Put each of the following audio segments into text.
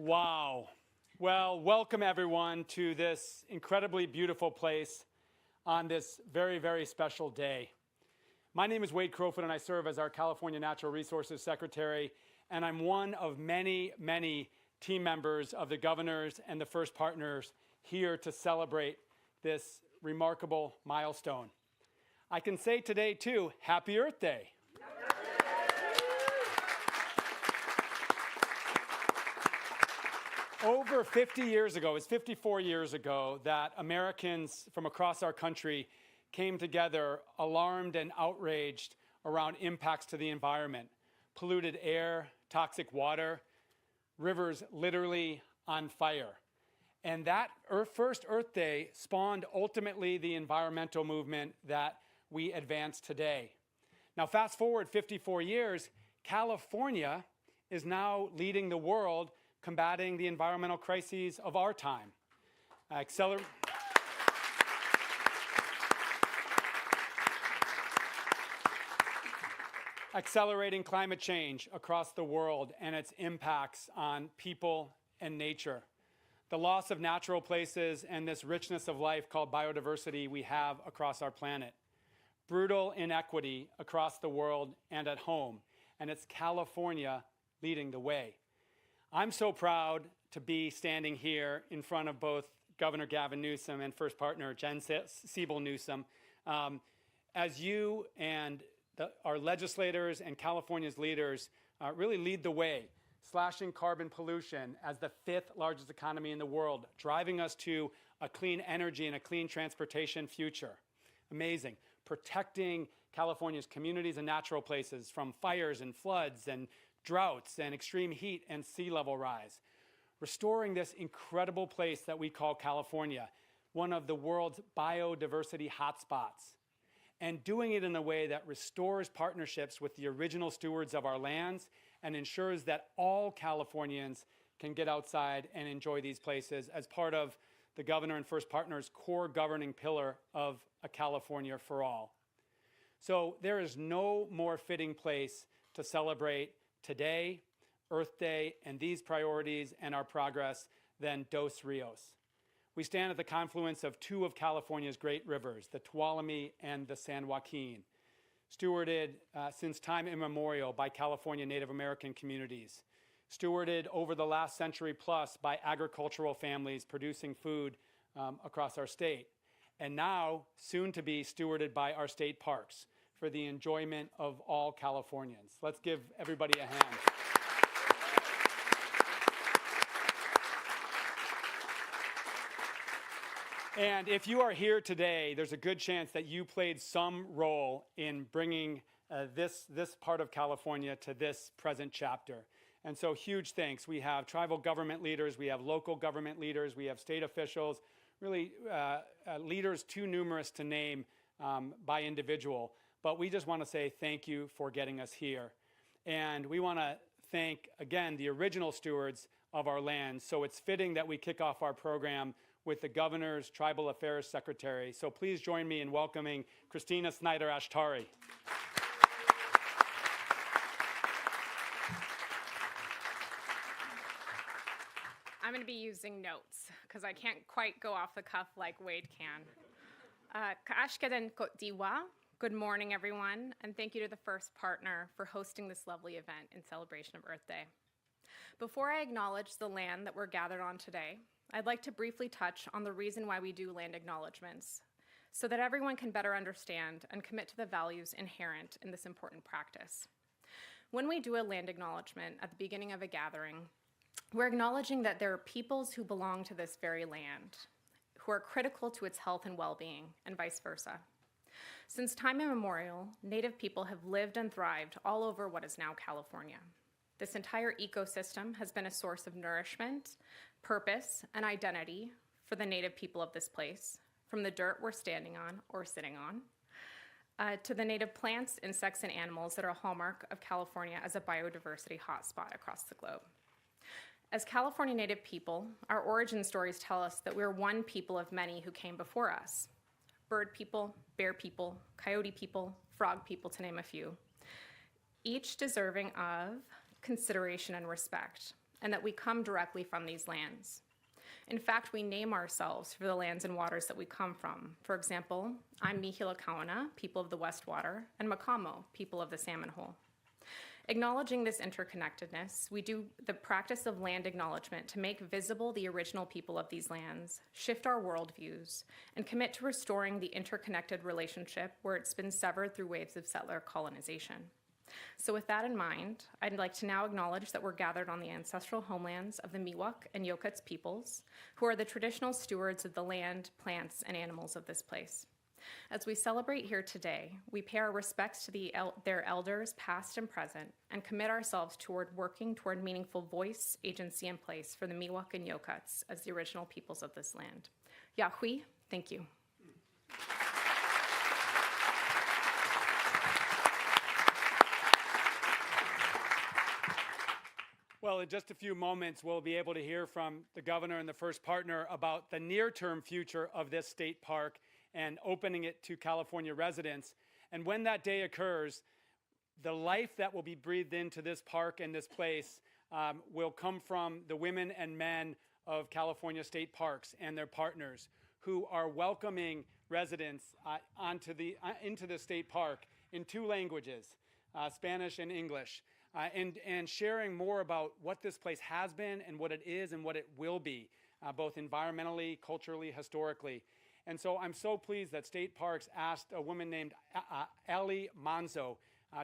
Wow. Well, welcome everyone to this incredibly beautiful place on this very, very special day. My name is Wade Crowfoot and I serve as our California Natural Resources Secretary, and I'm one of many, many team members of the governors and the first partners here to celebrate this remarkable milestone. I can say today too, Happy Earth Day. Over 50 years ago, it's 54 years ago, that Americans from across our country came together alarmed and outraged around impacts to the environment. Polluted air, toxic water, rivers literally on fire. And that first Earth Day spawned ultimately the environmental movement that we advance today. Now fast forward 54 years, California is now leading the world combating the environmental crises of our time. Accelerating climate change across the world and its impacts on people and nature. The loss of natural places and this richness of life called biodiversity we have across our planet. Brutal inequity across the world and at home. And it's California leading the way. I'm so proud to be standing here in front of both Governor Gavin Newsom and First Partner Siebel Newsom. As you and our legislators and California's leaders really lead the way, slashing carbon pollution as the 5th largest economy in the world, driving us to a clean energy and a clean transportation future. Amazing. Protecting California's communities and natural places from fires and floods and droughts and extreme heat and sea level rise. Restoring this incredible place that we call California, one of the world's biodiversity hotspots, and doing it in a way that restores partnerships with the original stewards of our lands and ensures that all Californians can get outside and enjoy these places as part of the Governor and First Partner's core governing pillar of a California for all. So there is no more fitting place to celebrate today, Earth Day, and these priorities and our progress than Dos Rios. We stand at the confluence of two of California's great rivers, the Tuolumne and the San Joaquin, stewarded since time immemorial by California Native American communities, stewarded over the last century plus by agricultural families producing food across our state, and now soon to be stewarded by our state parks for the enjoyment of all Californians. Let's give everybody a hand. And if you are here today, there's a good chance that you played some role in bringing this part of California to this present chapter. And so huge thanks. We have tribal government leaders, we have local government leaders, we have state officials, really leaders too numerous to name by individual. But we just want to say thank you for getting us here. And we want to thank, again, the original stewards of our land. So it's fitting that we kick off our program with the Governor's Tribal Affairs Secretary. So please join me in welcoming Christina Snyder-Ashtari. I'm going to be using notes because I can't quite go off the cuff like Wade can. Ka'ashkadan Kotdiwa. Good morning, everyone, and thank you to the First Partner for hosting this lovely event in celebration of Earth Day. Before I acknowledge the land that we're gathered on today, I'd like to briefly touch on the reason why we do land acknowledgements, so that everyone can better understand and commit to the values inherent in this important practice. When we do a land acknowledgement at the beginning of a gathering, we're acknowledging that there are peoples who belong to this very land, who are critical to its health and well-being, and vice versa. Since time immemorial, Native people have lived and thrived all over what is now California. This entire ecosystem has been a source of nourishment, purpose, and identity for the Native people of this place, from the dirt we're standing on or sitting on, to the native plants, insects, and animals that are a hallmark of California as a biodiversity hotspot across the globe. As California Native people, our origin stories tell us that we're one people of many who came before us. Bird people, bear people, coyote people, frog people, to name a few. Each deserving of consideration and respect, and that we come directly from these lands. In fact, we name ourselves for the lands and waters that we come from. For example, I'm Mihila Kawana, people of the West Water, and Makamo, people of the Salmon Hole. Acknowledging this interconnectedness, we do the practice of land acknowledgement to make visible the original people of these lands, shift our worldviews, and commit to restoring the interconnected relationship where it's been severed through waves of settler colonization. So with that in mind, I'd like to now acknowledge that we're gathered on the ancestral homelands of the Miwok and Yokuts peoples, who are the traditional stewards of the land, plants, and animals of this place. As we celebrate here today, we pay our respects to their elders, past and present, and commit ourselves toward working toward meaningful voice, agency, and place for the Miwok and Yokuts as the original peoples of this land. Yahui, thank you. Well, in just a few moments, we'll be able to hear from the governor and the first partner about the near-term future of this state park and opening it to California residents. And when that day occurs, the life that will be breathed into this park and this place will come from the women and men of California state parks and their partners who are welcoming residents into the state park in two languages, Spanish and English, and sharing more about what this place has been and what it is and what it will be, both environmentally, culturally, historically. And so I'm so pleased that State Parks asked a woman named Ali Manzo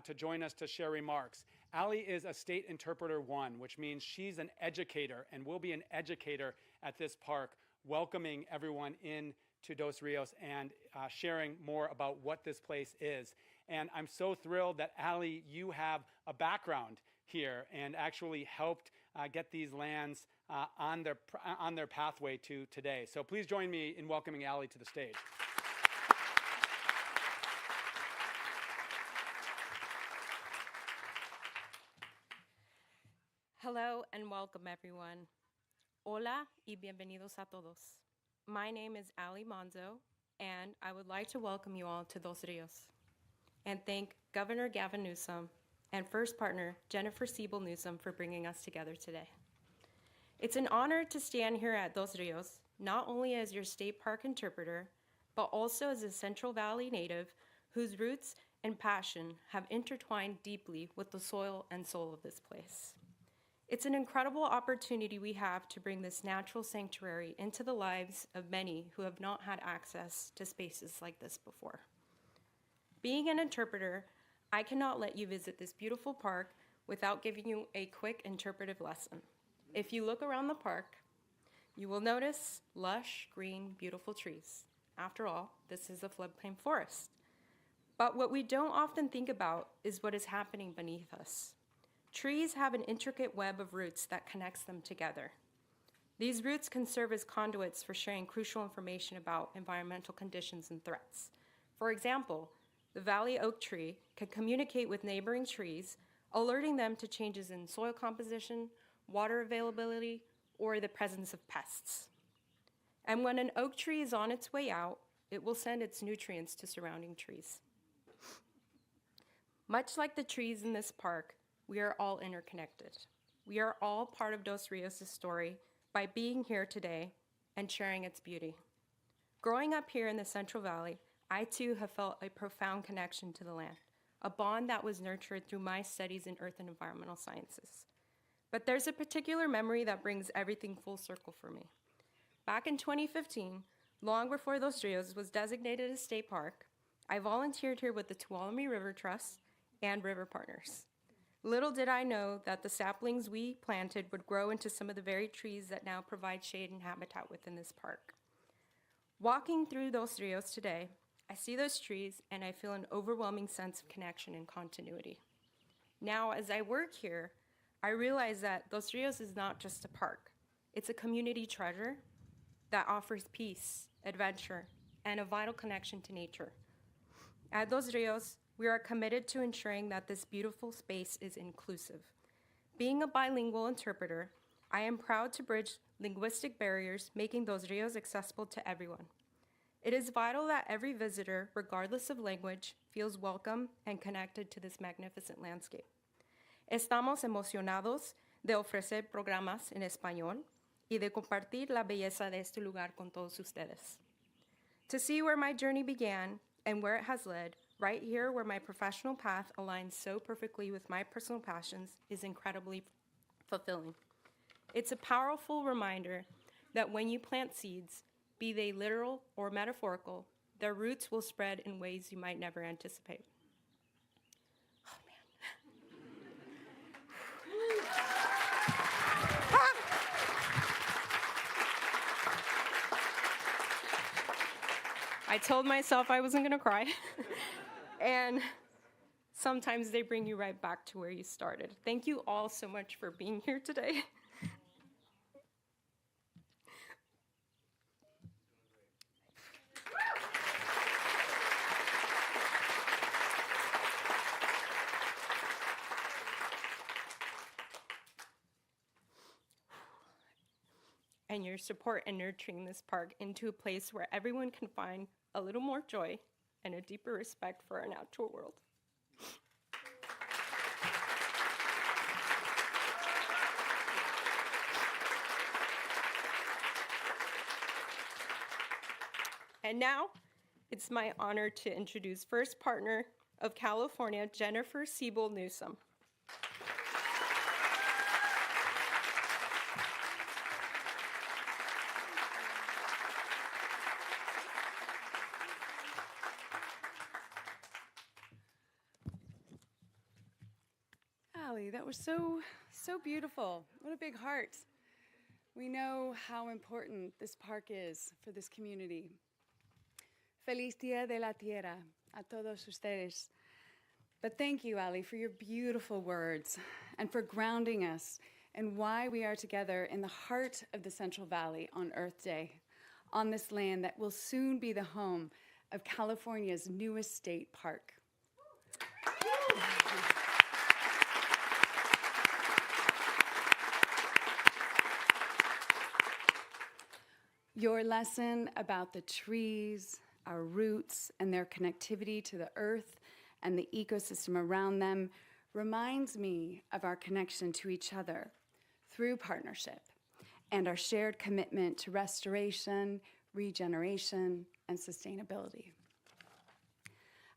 to join us to share remarks. Ali is a State Interpreter 1, which means she's an educator and will be an educator at this park, welcoming everyone in to Dos Rios and sharing more about what this place is. And I'm so thrilled that Ali, you have a background here and actually helped get these lands on their pathway to today. So please join me in welcoming Ali to the stage. Hello and welcome, everyone. Hola y bienvenidos a todos. My name is Ali Manzo, and I would like to welcome you all to Dos Rios and thank Governor Gavin Newsom and First Partner Jennifer Siebel Newsom for bringing us together today. It's an honor to stand here at Dos Rios, not only as your state park interpreter, but also as a Central Valley native whose roots and passion have intertwined deeply with the soil and soul of this place. It's an incredible opportunity we have to bring this natural sanctuary into the lives of many who have not had access to spaces like this before. Being an interpreter, I cannot let you visit this beautiful park without giving you a quick interpretive lesson. If you look around the park, you will notice lush, green, beautiful trees. After all, this is a floodplain forest. But what we don't often think about is what is happening beneath us. Trees have an intricate web of roots that connects them together. These roots can serve as conduits for sharing crucial information about environmental conditions and threats. For example, the valley oak tree can communicate with neighboring trees, alerting them to changes in soil composition, water availability, or the presence of pests. And when an oak tree is on its way out, it will send its nutrients to surrounding trees. Much like the trees in this park, we are all interconnected. We are all part of Dos Rios' story by being here today and sharing its beauty. Growing up here in the Central Valley, I too have felt a profound connection to the land, a bond that was nurtured through my studies in earth and environmental sciences. But there's a particular memory that brings everything full circle for me. Back in 2015, long before Dos Rios was designated a state park, I volunteered here with the Tuolumne River Trust and River Partners. Little did I know that the saplings we planted would grow into some of the very trees that now provide shade and habitat within this park. Walking through Dos Rios today, I see those trees and I feel an overwhelming sense of connection and continuity. Now, as I work here, I realize that Dos Rios is not just a park. It's a community treasure that offers peace, adventure, and a vital connection to nature. At Dos Rios, we are committed to ensuring that this beautiful space is inclusive. Being a bilingual interpreter, I am proud to bridge linguistic barriers, making Dos Rios accessible to everyone. It is vital that every visitor, regardless of language, feels welcome and connected to this magnificent landscape. Estamos emocionados de ofrecer programas en español y de compartir la belleza de este lugar con todos ustedes. To see where my journey began and where it has led, right here where my professional path aligns so perfectly with my personal passions, is incredibly fulfilling. It's a powerful reminder that when you plant seeds, be they literal or metaphorical, their roots will spread in ways you might never anticipate. Oh, man. I told myself I wasn't going to cry. And sometimes they bring you right back to where you started. Thank you all so much for being here today. And your support in nurturing this park into a place where everyone can find a little more joy and a deeper respect for our natural world. And now, it's my honor to introduce first partner of California, Jennifer Siebel Newsom. Ali, that was so beautiful. What a big heart. We know how important this park is for this community. Feliz Día de la Tierra a todos ustedes. But thank you, Ali, for your beautiful words and for grounding us in why we are together in the heart of the Central Valley on Earth Day, on this land that will soon be the home of California's newest state park. Your lesson about the trees, our roots, and their connectivity to the earth and the ecosystem around them reminds me of our connection to each other through partnership and our shared commitment to restoration, regeneration, and sustainability.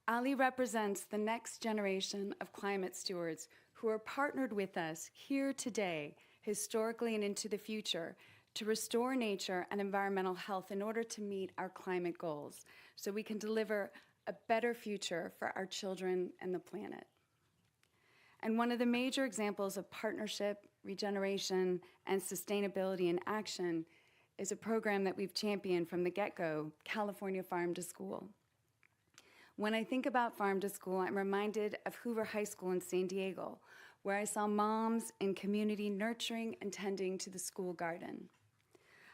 Ali represents the next generation of climate stewards who are partnered with us here today, historically and into the future, to restore nature and environmental health in order to meet our climate goals so we can deliver a better future for our children and the planet. And one of the major examples of partnership, regeneration, and sustainability in action is a program that we've championed from the get-go, California Farm to School. When I think about Farm to School, I'm reminded of Hoover High School in San Diego, where I saw moms in community nurturing and tending to the school garden.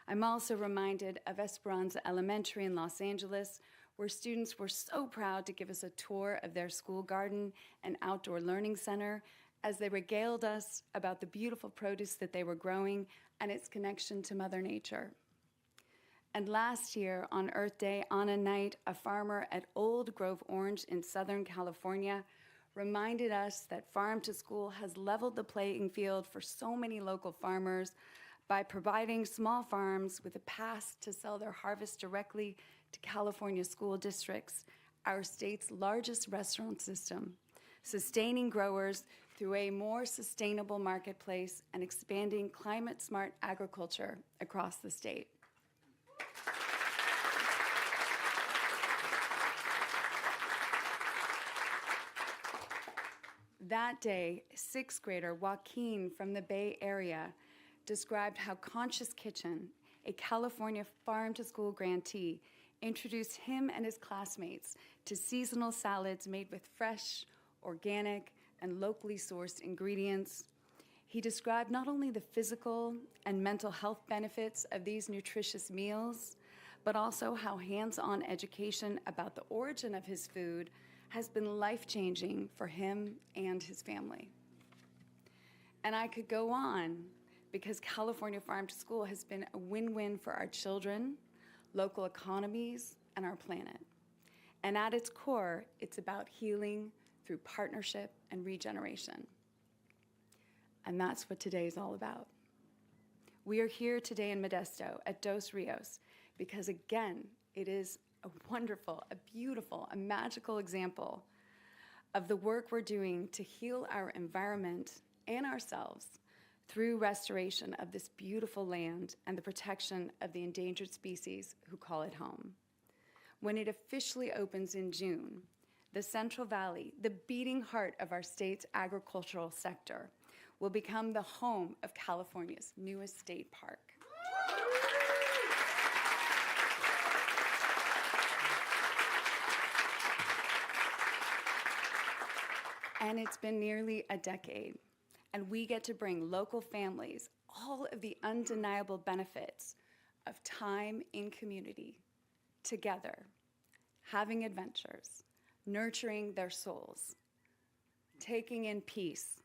I'm also reminded of Esperanza Elementary in Los Angeles, where students were so proud to give us a tour of their school garden and outdoor learning center as they regaled us about the beautiful produce that they were growing and its connection to Mother Nature. And last year on Earth Day, Anna Knight, a farmer at Old Grove Orange in Southern California, reminded us that Farm to School has leveled the playing field for so many local farmers by providing small farms with a path to sell their harvest directly to California school districts, our state's largest restaurant system, sustaining growers through a more sustainable marketplace and expanding climate-smart agriculture across the state. That day, sixth grader Joaquin from the Bay Area described how Conscious Kitchen, a California Farm to School grantee, introduced him and his classmates to seasonal salads made with fresh, organic, and locally sourced ingredients. He described not only the physical and mental health benefits of these nutritious meals, but also how hands-on education about the origin of his food has been life-changing for him and his family. And I could go on, because California Farm to School has been a win-win for our children, local economies, and our planet. And at its core, it's about healing through partnership and regeneration. And that's what today is all about. We are here today in Modesto at Dos Rios because, again, it is a wonderful, a beautiful, a magical example of the work we're doing to heal our environment and ourselves through restoration of this beautiful land and the protection of the endangered species who call it home. When it officially opens in June, the Central Valley, the beating heart of our state's agricultural sector, will become the home of California's newest state park. And it's been nearly a decade, and we get to bring local families all of the undeniable benefits of time in community together, having adventures, nurturing their souls, taking in peace.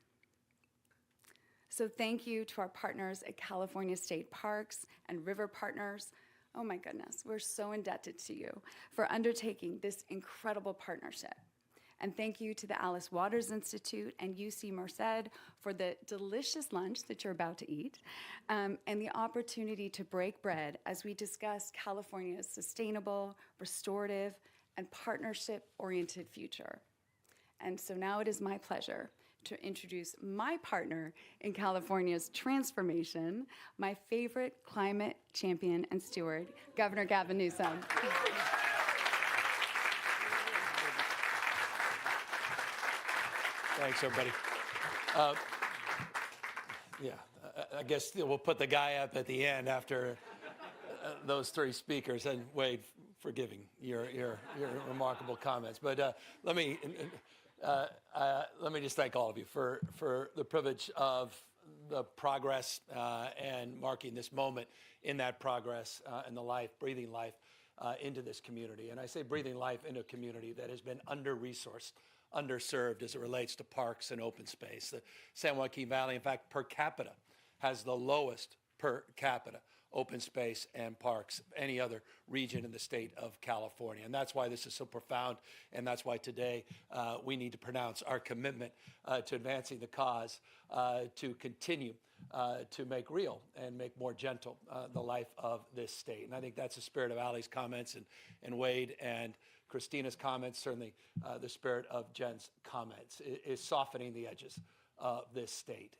So thank you to our partners at California State Parks and River Partners. Oh my goodness, we're so indebted to you for undertaking this incredible partnership. And thank you to the Alice Waters Institute and UC Merced for the delicious lunch that you're about to eat, and the opportunity to break bread as we discuss California's sustainable, restorative, and partnership-oriented future. And so now it is my pleasure to introduce my partner in California's transformation, my favorite climate champion and steward, Governor Gavin Newsom. Thanks, everybody. I guess we'll put the guy up at the end after those three speakers. And Wade, forgiving your remarkable comments. But let me just thank all of you for the privilege of the progress and marking this moment in that progress and the life, breathing life into this community. And I say breathing life into a community that has been under-resourced, underserved as it relates to parks and open space. The San Joaquin Valley, in fact, per capita, has the lowest per capita open space and parks of any other region in the state of California. And that's why this is so profound, and that's why today we need to pronounce our commitment to advancing the cause to continue to make real and make more gentle the life of this state. And I think that's the spirit of Ali's comments and Wade and Christina's comments, certainly the spirit of Jen's comments, is softening the edges of this state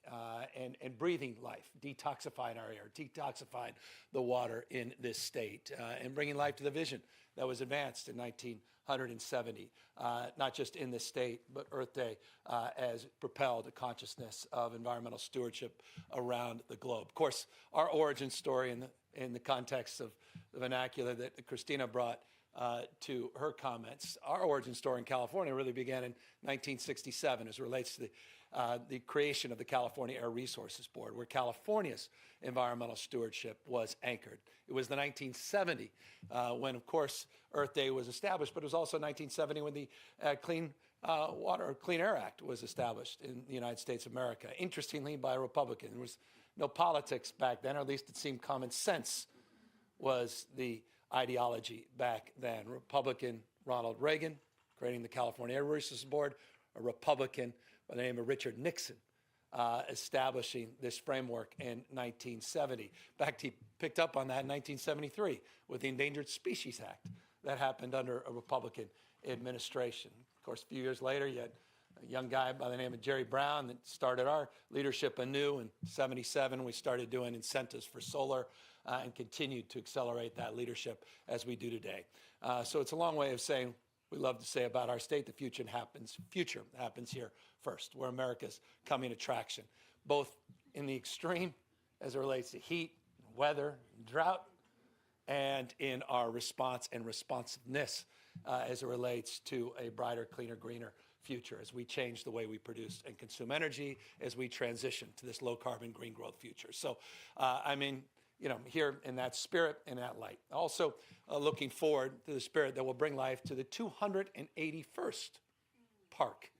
and breathing life, detoxifying our air, detoxifying the water in this state, and bringing life to the vision that was advanced in 1970, not just in this state, but Earth Day has propelled a consciousness of environmental stewardship around the globe. Of course, our origin story in the context of the vernacular that Christina brought to her comments, our origin story in California really began in 1967 as it relates to the creation of the California Air Resources Board, where California's environmental stewardship was anchored. It was the 1970 when, of course, Earth Day was established, but it was also 1970 when the Clean Air Act was established in the United States of America, interestingly by a Republican. There was no politics back then, or at least it seemed common sense was the ideology back then. Republican Ronald Reagan creating the California Air Resources Board, a Republican by the name of Richard Nixon establishing this framework in 1970. In fact, he picked up on that in 1973 with the Endangered Species Act that happened under a Republican administration. Of course, a few years later, you had a young guy by the name of Jerry Brown that started our leadership anew. In 77, we started doing incentives for solar and continued to accelerate that leadership as we do today. So it's a long way of saying we love to say about our state, the future happens here first. We're America's coming attraction, both in the extreme as it relates to heat, weather, and drought, and in our response and responsiveness as it relates to a brighter, cleaner, greener future as we change the way we produce and consume energy, as we transition to this low-carbon, green growth future. So, here in that spirit and that light. Also looking forward to the spirit that will bring life to the 281st park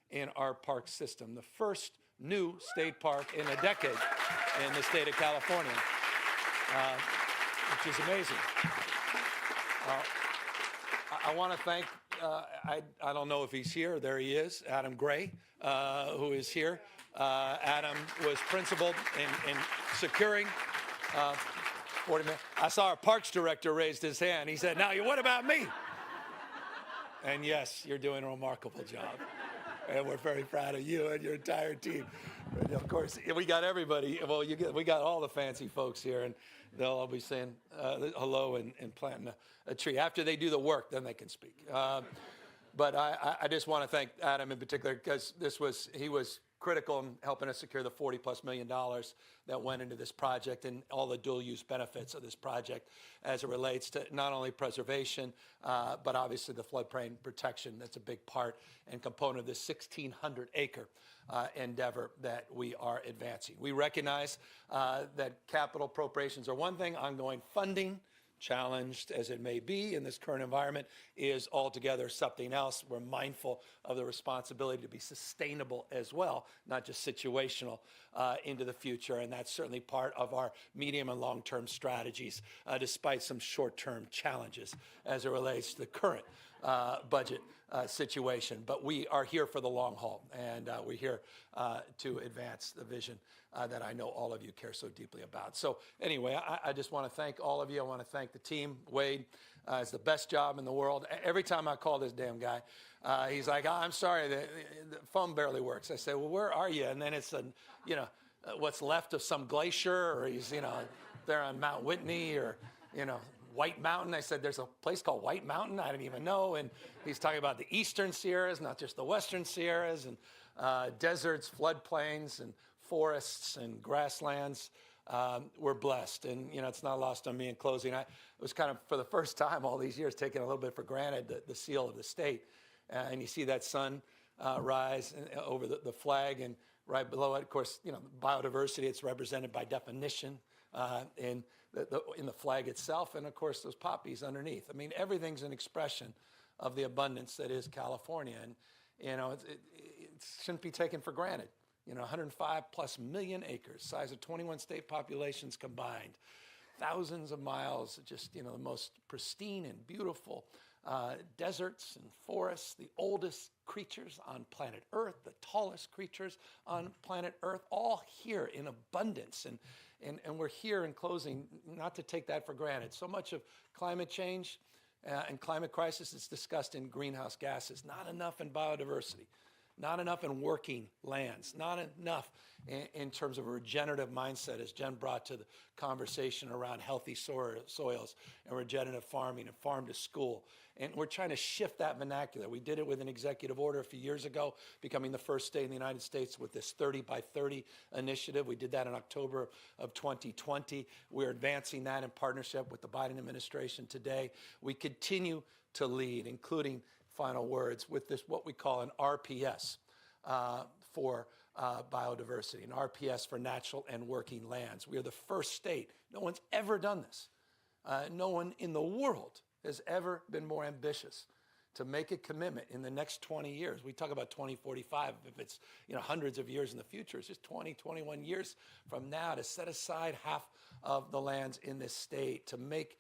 in our park system, the first new state park in a decade in the state of California, which is amazing. I want to thank I don't know if he's here. There he is, Adam Gray, who is here. Adam was principal in securing 40 million. I saw our parks director raised his hand. He said, now, what about me? And yes, you're doing a remarkable job. And we're very proud of you and your entire team. And of course, we got everybody. Well, we got all the fancy folks here, and they'll all be saying hello and planting a tree. After they do the work, then they can speak. But I just want to thank Adam in particular, because he was critical in helping us secure the $40+ million that went into this project and all the dual use benefits of this project as it relates to not only preservation, but obviously the floodplain protection. That's a big part and component of this 1,600 acre endeavor that we are advancing. We recognize that capital appropriations are one thing, ongoing funding, challenged as it may be in this current environment, is altogether something else. We're mindful of the responsibility to be sustainable as well, not just situational into the future. And that's certainly part of our medium and long-term strategies, despite some short-term challenges as it relates to the current budget situation. But we are here for the long haul, and we're here to advance the vision that I know all of you care so deeply about. So anyway, I just want to thank all of you. I want to thank the team. Wade, it's the best job in the world. Every time I call this damn guy, he's like, I'm sorry, the phone barely works. I say, well, where are you? And then it's, what's left of some glacier, or he's, there on Mount Whitney, or, White Mountain. I said, there's a place called White Mountain. I didn't even know. And he's talking about the Eastern Sierras, not just the Western Sierras, and deserts, floodplains, and forests and grasslands. We're blessed. And, it's not lost on me in closing. I was kind of, for the first time all these years, taking a little bit for granted the seal of the state. And you see that sun rise over the flag, and right below it, of course, biodiversity, it's represented by definition in the flag itself, and of course those poppies underneath. I mean, everything's an expression of the abundance that is California, and it shouldn't be taken for granted. 105+ million acres, size of 21 state populations combined, thousands of miles of just the most pristine and beautiful deserts and forests, the oldest creatures on planet Earth, the tallest creatures on planet Earth, all here in abundance. And we're here in closing, not to take that for granted. So much of climate change and climate crisis is discussed in greenhouse gases, not enough in biodiversity, not enough in working lands, not enough in terms of a regenerative mindset, as Jen brought to the conversation around healthy soils and regenerative farming and farm to school. And we're trying to shift that vernacular. We did it with an executive order a few years ago, becoming the first state in the United States with this 30 by 30 initiative. We did that in October of 2020. We're advancing that in partnership with the Biden administration today. We continue to lead, including final words, with this, what we call an RPS for biodiversity, an RPS for natural and working lands. We are the first state. No one's ever done this. No one in the world has ever been more ambitious to make a commitment in the next 20 years. We talk about 2045, if it's hundreds of years in the future, it's just 20, 21 years from now to set aside half of the lands in this state to make,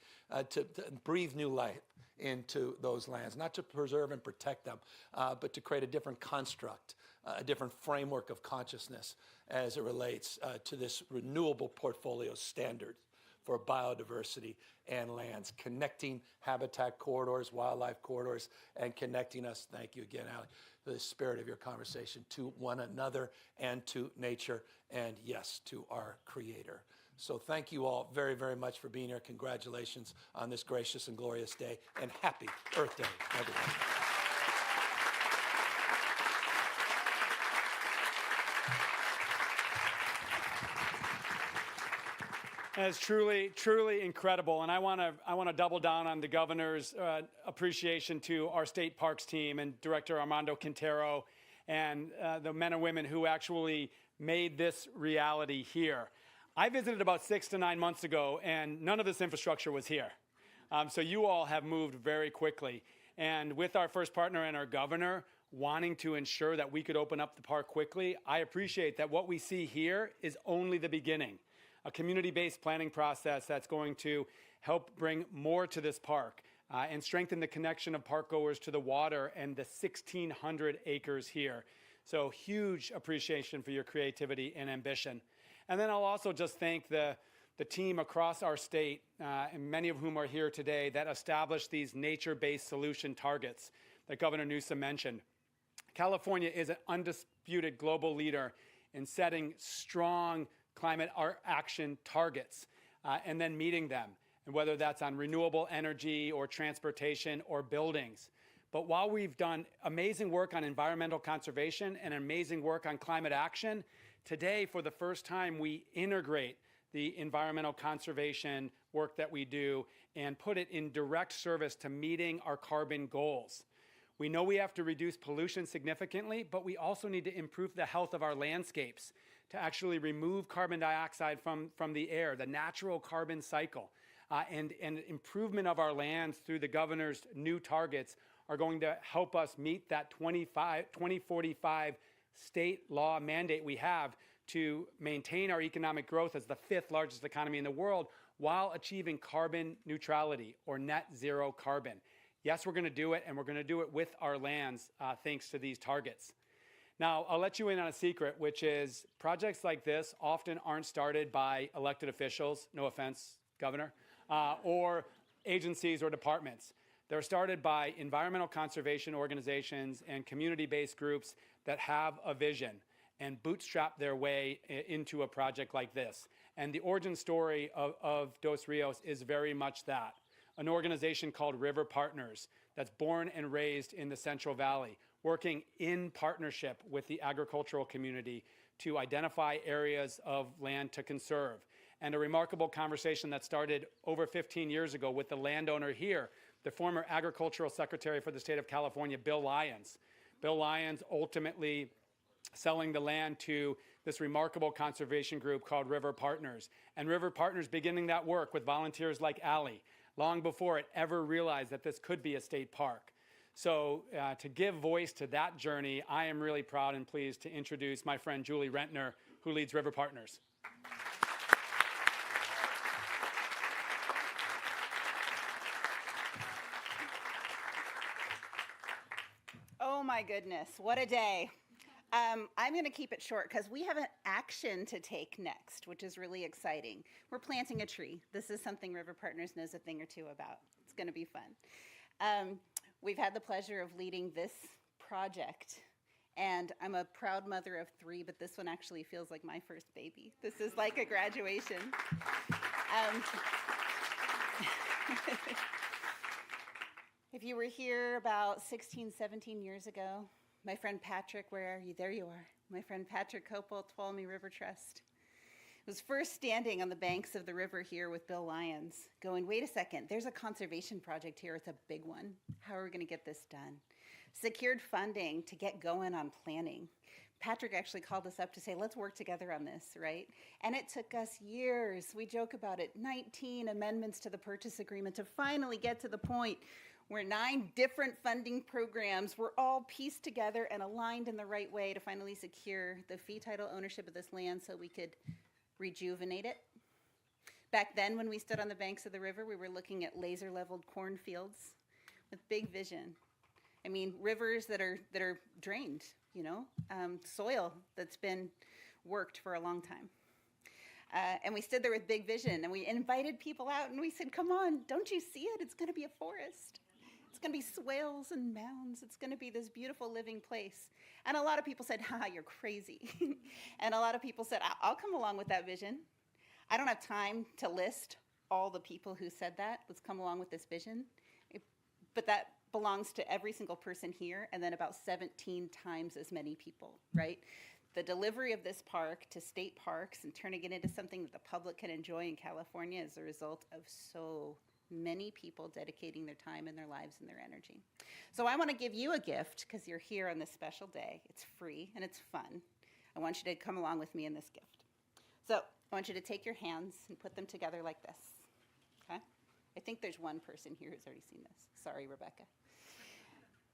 to breathe new life into those lands, not to preserve and protect them, but to create a different construct, a different framework of consciousness as it relates to this renewable portfolio standard for biodiversity and lands, connecting habitat corridors, wildlife corridors, and connecting us, thank you again, Ali, for the spirit of your conversation, to one another and to nature, and yes, to our Creator. So thank you all very, very much for being here. Congratulations on this gracious and glorious day, and happy Earth Day, everyone. It's truly, truly incredible, and I want to double down on the governor's appreciation to our state parks team and Director Armando Quintero and the men and women who actually made this reality here. I visited about 6 to 9 months ago, and none of this infrastructure was here. So you all have moved very quickly, and with our first partner and our governor wanting to ensure that we could open up the park quickly, I appreciate that what we see here is only the beginning. A community-based planning process that's going to help bring more to this park, and strengthen the connection of parkgoers to the water and the 1,600 acres here. So huge appreciation for your creativity and ambition. And then I'll also just thank the team across our state, and many of whom are here today, that established these nature-based solution targets that Governor Newsom mentioned. California is an undisputed global leader in setting strong climate action targets and then meeting them, and whether that's on renewable energy or transportation or buildings. But while we've done amazing work on environmental conservation and amazing work on climate action, today, for the first time, we integrate the environmental conservation work that we do and put it in direct service to meeting our carbon goals. We know we have to reduce pollution significantly, but we also need to improve the health of our landscapes to actually remove carbon dioxide from the air, the natural carbon cycle. And improvement of our lands through the governor's new targets are going to help us meet that 2045 state law mandate we have to maintain our economic growth as the 5th largest economy in the world while achieving carbon neutrality or net zero carbon. Yes, we're going to do it, and we're going to do it with our lands thanks to these targets. Now, I'll let you in on a secret, which is projects like this often aren't started by elected officials, no offense, Governor, or agencies or departments. They're started by environmental conservation organizations and community-based groups that have a vision and bootstrap their way into a project like this. And the origin story of Dos Rios is very much that. An organization called River Partners that's born and raised in the Central Valley, working in partnership with the agricultural community to identify areas of land to conserve. And a remarkable conversation that started over 15 years ago with the landowner here, the former agricultural secretary for the state of California, Bill Lyons. Bill Lyons ultimately selling the land to this remarkable conservation group called River Partners. And River Partners beginning that work with volunteers like Allie, long before it ever realized that this could be a state park. So to give voice to that journey, I am really proud and pleased to introduce my friend Julie Rentner, who leads River Partners. Oh my goodness, what a day. I'm going to keep it short because we have an action to take next, which is really exciting. We're planting a tree. This is something River Partners knows a thing or two about. It's going to be fun. We've had the pleasure of leading this project, and I'm a proud mother of 3, but this one actually feels like my first baby. This is like a graduation. If you were here about 16, 17 years ago, my friend Patrick, where are you? There you are. My friend Patrick Copel, Tuolumne River Trust, was first standing on the banks of the river here with Bill Lyons, going, wait a second, there's a conservation project here. It's a big one. How are we going to get this done? Secured funding to get going on planning. Patrick actually called us up to say, let's work together on this, right? And it took us years. We joke about it, 19 amendments to the purchase agreement to finally get to the point where 9 different funding programs were all pieced together and aligned in the right way to finally secure the fee title ownership of this land so we could rejuvenate it. Back then, when we stood on the banks of the river, we were looking at laser-leveled cornfields with big vision. I mean, rivers that are drained, you know, soil that's been worked for a long time. And we stood there with big vision, and we invited people out, and we said, come on, don't you see it? It's going to be a forest. It's going to be swales and mounds. It's going to be this beautiful living place. And a lot of people said, you're crazy. And a lot of people said, I'll come along with that vision. I don't have time to list all the people who said that. Let's come along with this vision. But that belongs to every single person here, and then about 17 times as many people, right? The delivery of this park to state parks and turning it into something that the public can enjoy in California is a result of so many people dedicating their time and their lives and their energy. So I want to give you a gift because you're here on this special day. It's free and it's fun. I want you to come along with me in this gift. So I want you to take your hands and put them together like this, okay? I think there's one person here who's already seen this. Sorry, Rebecca.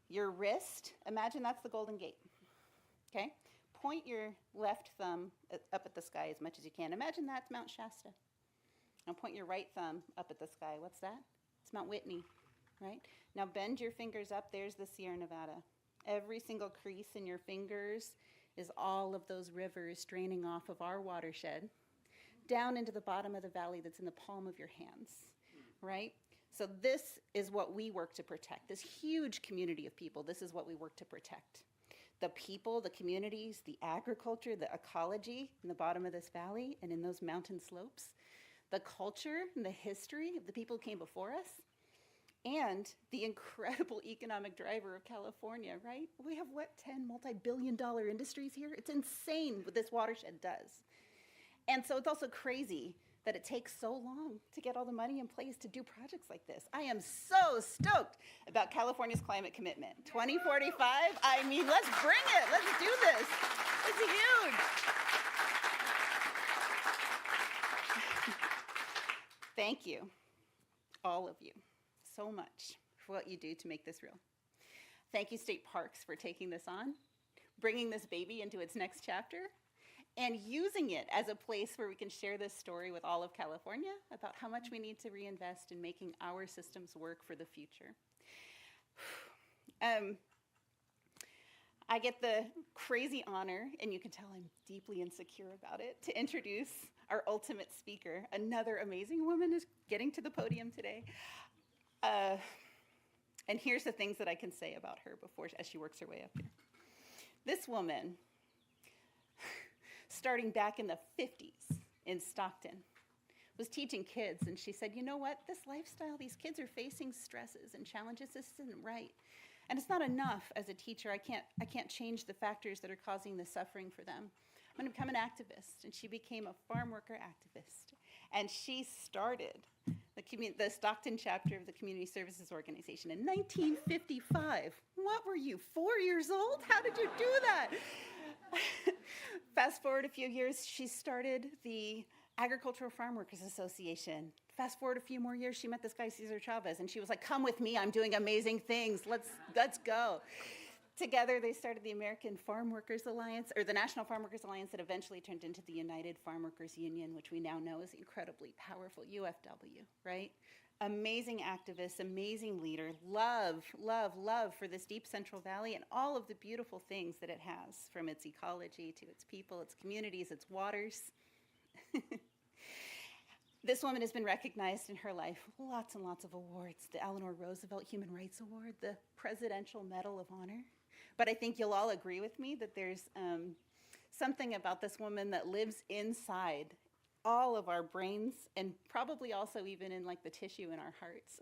Your wrist, imagine that's the Golden Gate, okay? Point your left thumb up at the sky as much as you can. Imagine that's Mount Shasta. Now point your right thumb up at the sky. What's that? It's Mount Whitney. right? Now bend your fingers up. There's the Sierra Nevada. Every single crease in your fingers is all of those rivers draining off of our watershed down into the bottom of the valley that's in the palm of your hands, right? So this is what we work to protect. This huge community of people, this is what we work to protect. The people, the communities, the agriculture, the ecology in the bottom of this valley and in those mountain slopes, the culture and the history of the people who came before us, and the incredible economic driver of California, right? We have, what, 10 multi-billion-dollar industries here? It's insane what this watershed does. And so it's also crazy that it takes so long to get all the money in place to do projects like this. I am so stoked about California's climate commitment. 2045, I mean, let's bring it. Let's do this. It's huge. Thank you, all of you, so much for what you do to make this real. Thank you, State Parks, for taking this on, bringing this baby into its next chapter, and using it as a place where we can share this story with all of California about how much we need to reinvest in making our systems work for the future. I get the crazy honor, and you can tell I'm deeply insecure about it, to introduce our ultimate speaker. Another amazing woman is getting to the podium today. And here's the things that I can say about her as she works her way up here. This woman, starting back in the 50s in Stockton, was teaching kids, and she said, you know what, this lifestyle, these kids are facing stresses and challenges, this isn't right. And it's not enough as a teacher, I can't change the factors that are causing the suffering for them. I'm gonna become an activist, and she became a farm worker activist. And she started the Stockton chapter of the Community Services Organization in 1955. What were you, 4 years old? How did you do that? Fast forward a few years, she started the Agricultural Farm Workers Association. Fast forward a few more years, she met this guy, Cesar Chavez, and she was like, come with me, I'm doing amazing things, let's go. Together, they started the American Farm Workers Alliance, or the National Farm Workers Alliance that eventually turned into the United Farm Workers Union, which we now know is incredibly powerful, UFW, right? Amazing activist, amazing leader, love, love, love for this deep Central Valley and all of the beautiful things that it has, from its ecology to its people, its communities, its waters. This woman has been recognized in her life, lots and lots of awards, the Eleanor Roosevelt Human Rights Award, the Presidential Medal of Honor. But I think you'll all agree with me that there's something about this woman that lives inside all of our brains and probably also even in like the tissue in our hearts.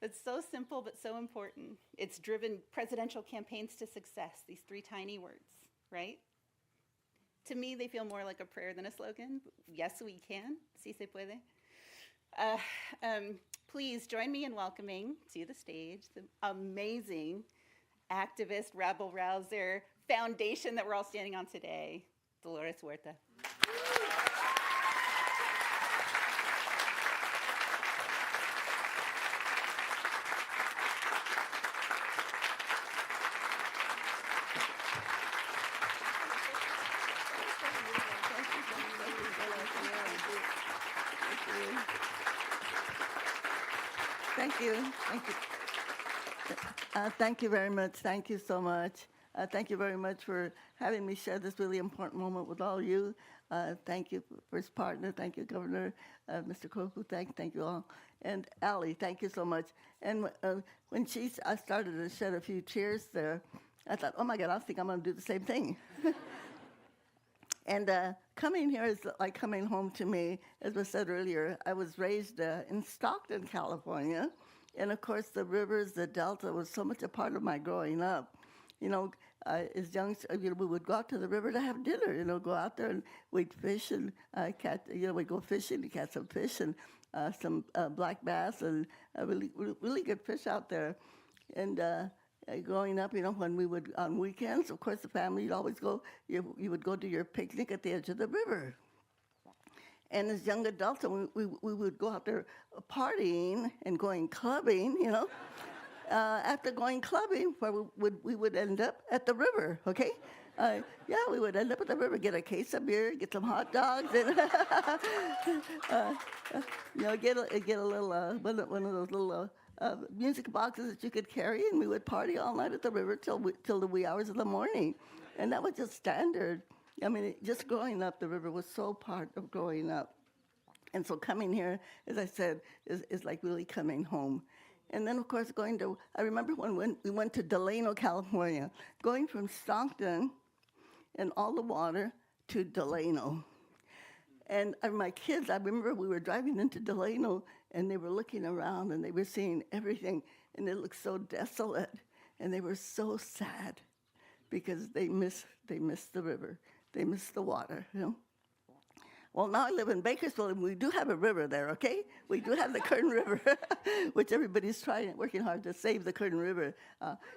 It's so simple but so important. It's driven presidential campaigns to success, these three tiny words, right? To me, they feel more like a prayer than a slogan. Yes, we can. Sí se puede. Please join me in welcoming to the stage the amazing activist, rabble-rouser, foundation that we're all standing on today, Dolores Huerta. Thank you. Thank you very much. Thank you so much. Thank you very much for having me share this really important moment with all you. Thank you, First Partner. Thank you, Governor, Mr. Koku. Thank you all. And Allie, thank you so much. And when I started to shed a few tears there, I thought, oh my God, I think I'm going to do the same thing. And coming here is like coming home to me. As was said earlier, I was raised in Stockton, California. And of course, the rivers, the Delta was so much a part of my growing up. You know, as young, we would go out to the river to have dinner, go out there and we'd fish and catch, we'd go fishing to catch some fish and some black bass and really good fish out there. And growing up, when we would, on weekends, of course, the family, you'd always go, you would go to your picnic at the edge of the river. And as young adults, we would go out there partying and going clubbing, After going clubbing, where we would end up at the river, okay? We would end up at the river, get a case of beer, get some hot dogs, and get a little one of those little music boxes that you could carry, and we would party all night at the river till the wee hours of the morning. And that was just standard. I mean, just growing up, the river was so part of growing up. And so coming here, as I said, is like really coming home. And then, of course, I remember when we went to Delano, California, going from Stockton and all the water to Delano. And my kids, I remember we were driving into Delano, and they were looking around, and they were seeing everything, and it looked so desolate, and they were so sad because they missed the river. They missed the water, you know. Well, now I live in Bakersfield, and we do have a river there, okay? We do have the Kern River, which everybody's working hard to save the Kern River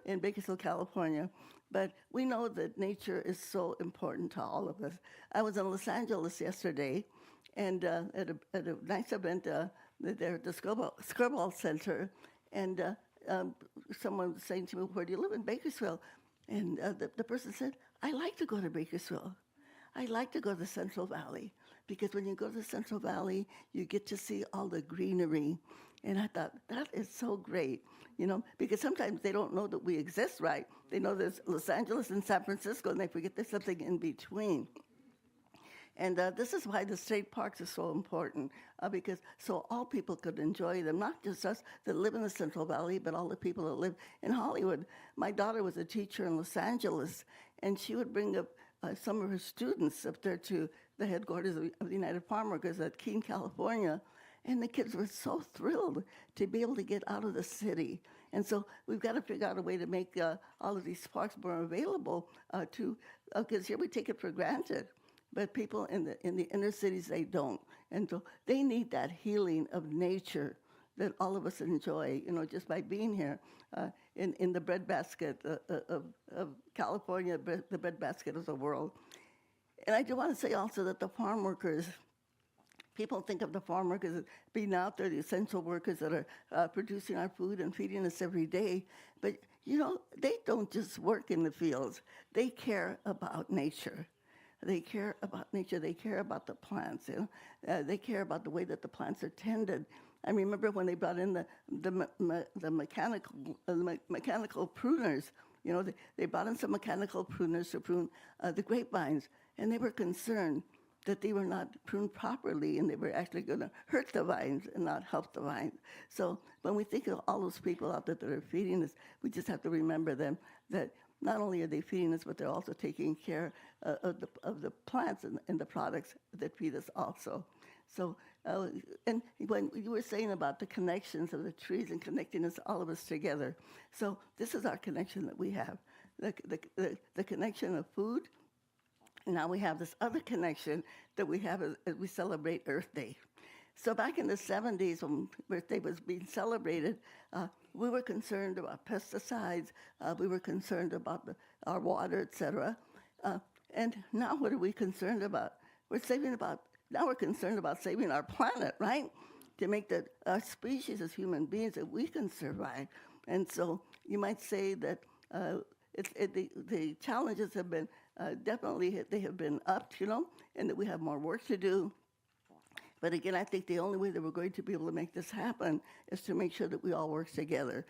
in Bakersfield, California. But we know that nature is so important to all of us. I was in Los Angeles yesterday, and at a nice event there at the Skirball Center, and someone was saying to me, "Where do you live?" In Bakersfield. And the person said, "I like to go to Bakersfield. I like to go to the Central Valley, because when you go to the Central Valley, you get to see all the greenery." And I thought, that is so great, you know, because sometimes they don't know that we exist, right? They know there's Los Angeles and San Francisco, and they forget there's something in between. And this is why the state parks are so important, because so all people could enjoy them, not just us that live in the Central Valley, but all the people that live in Hollywood. My daughter was a teacher in Los Angeles, and she would bring up some of her students up there to the headquarters of the United Farm Workers at Keene, California, and the kids were so thrilled to be able to get out of the city. And so we've got to figure out a way to make all of these parks more available because here we take it for granted. But people in the inner cities, they don't. And so they need that healing of nature that all of us enjoy, you know, just by being here in the breadbasket of California, the breadbasket of the world. And I do want to say also that the farm workers, people think of the farm workers as being out there, the essential workers that are producing our food and feeding us every day. But, you know, they don't just work in the fields. They care about nature. They care about nature. They care about the plants. You know? They care about the way that the plants are tended. I remember when they brought in the mechanical pruners. You know, they brought in some mechanical pruners to prune the grapevines, and they were concerned that they were not pruned properly, and they were actually going to hurt the vines and not help the vines. So when we think of all those people out there that are feeding us, we just have to remember them, that not only are they feeding us, but they're also taking care of the plants and the products that feed us also. So, and when you were saying about the connections of the trees and connecting us, all of us together, so this is our connection that we have, the connection of food. And now we have this other connection that we have as we celebrate Earth Day. So back in the 70s, when Earth Day was being celebrated, we were concerned about pesticides. We were concerned about our water, et cetera. And now what are we concerned about? Now we're concerned about saving our planet, right? To make that our species as human beings, that we can survive. And so you might say that the challenges have been definitely, they have been upped, you know, and that we have more work to do. But again, I think the only way that we're going to be able to make this happen is to make sure that we all work together.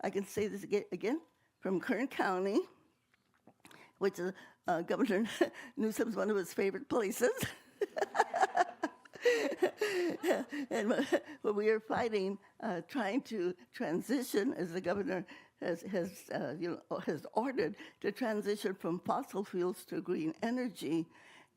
I can say this again from Kern County, which is Governor Newsom's one of his favorite places. And when we are fighting, trying to transition, as the governor has ordered, to transition from fossil fuels to green energy.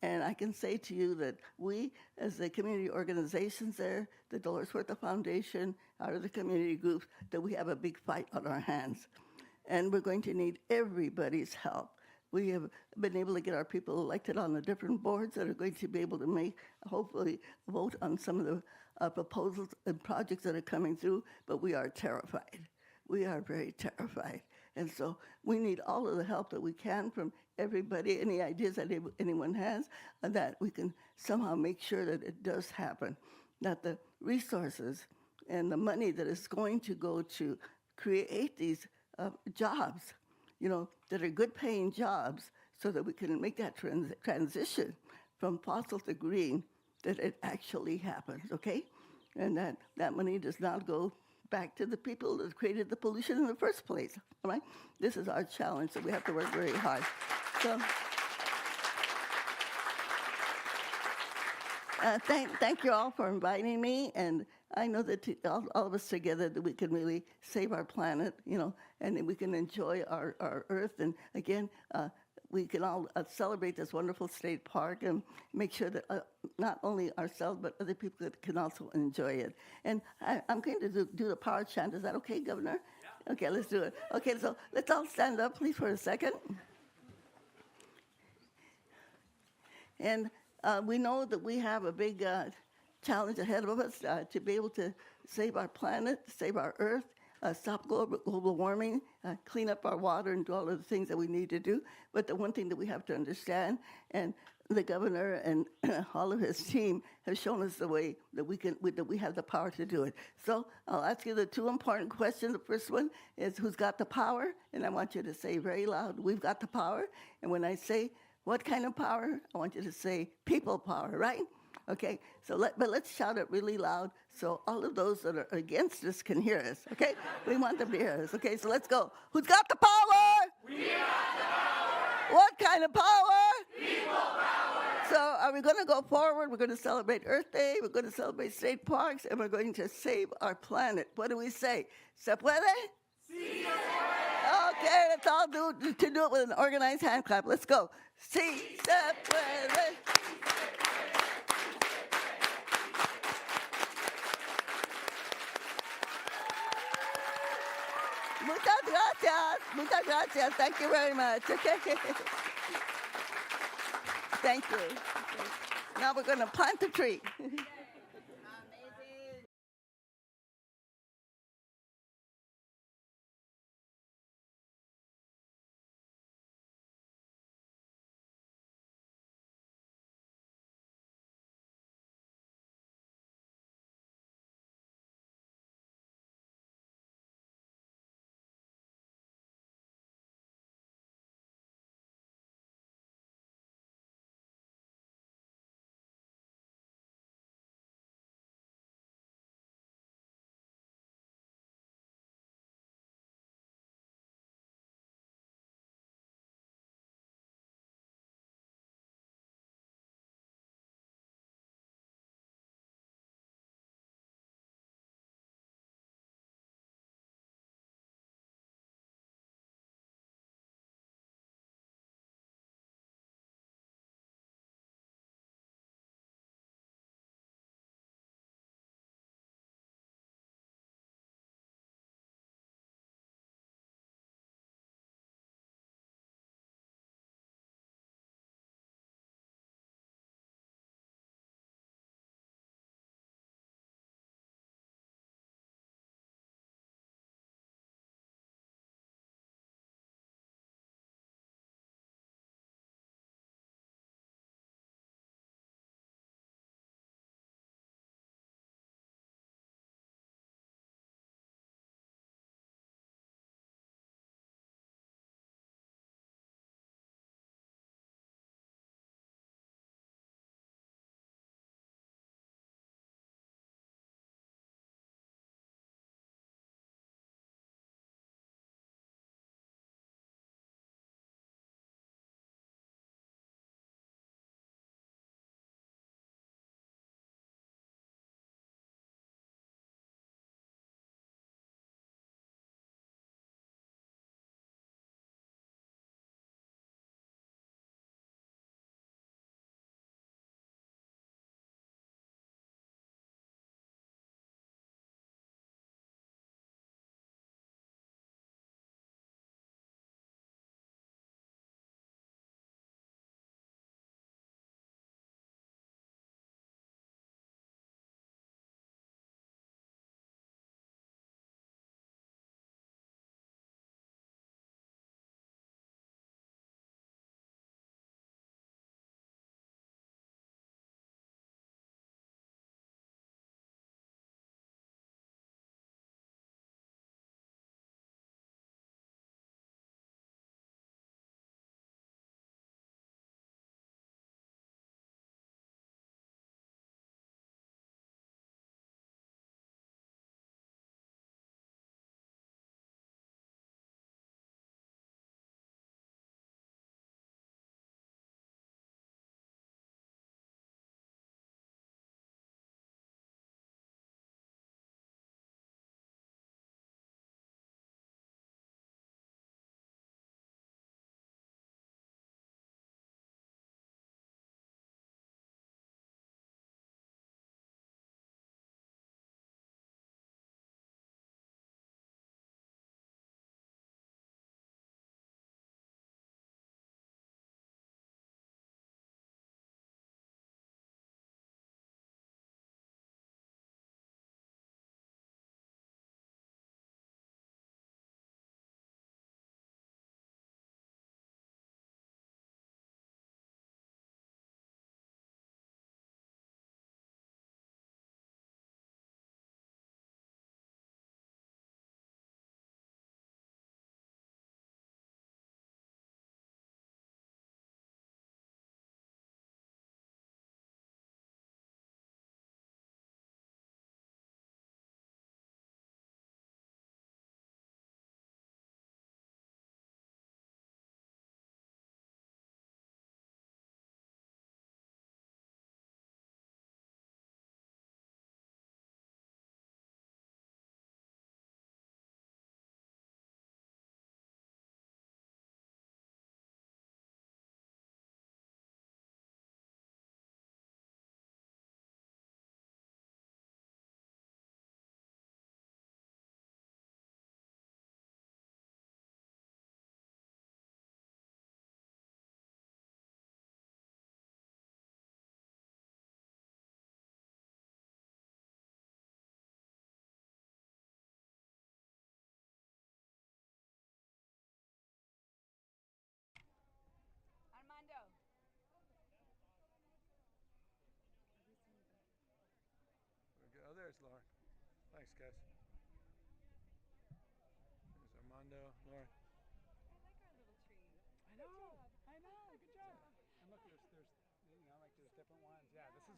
And I can say to you that we, as the community organizations there, the Dolores Huerta Foundation, our other community groups, that we have a big fight on our hands. And we're going to need everybody's help. We have been able to get our people elected on the different boards that are going to be able to hopefully vote on some of the proposals and projects that are coming through, but we are terrified. We are very terrified. And so we need all of the help that we can from everybody, any ideas that anyone has, that we can somehow make sure that it does happen, that the resources and the money that is going to go to create these jobs, you know, that are good-paying jobs, so that we can make that transition from fossil to green, that it actually happens, okay? And that money does not go back to the people that created the pollution in the first place. All right? This is our challenge, so we have to work very hard. So thank you all for inviting me, and I know that all of us together that we can really save our planet, and that we can enjoy our Earth. And again, we can all celebrate this wonderful state park and make sure that not only ourselves but other people can also enjoy it. And I'm going to do the power chant. Is that okay, Governor? Yeah. Okay, let's do it. Okay, so let's all stand up, please, for a second. And we know that we have a big challenge ahead of us to be able to save our planet, save our Earth, stop global warming, clean up our water, and do all of the things that we need to do. But the one thing that we have to understand, and the governor and all of his team have shown us the way that we have the power to do it. So I'll ask you the two important questions. The first one is, who's got the power? And I want you to say very loud, we've got the power. And when I say what kind of power, I want you to say people power, right? Okay, so let's shout it really loud so all of those that are against us can hear us, okay? We want them to hear us, okay? So let's go. Who's got the power? We got the power. What kind of power? People power. So are we going to go forward? We're going to celebrate Earth Day, we're going to celebrate state parks, and we're going to save our planet. What do we say? ¿Se puede? Sí, se puede. Okay, let's all do it with an organized hand clap. Let's go. Sí, se puede. Muchas gracias. Thank you very much. Okay. Thank you. Now we're going to plant the tree.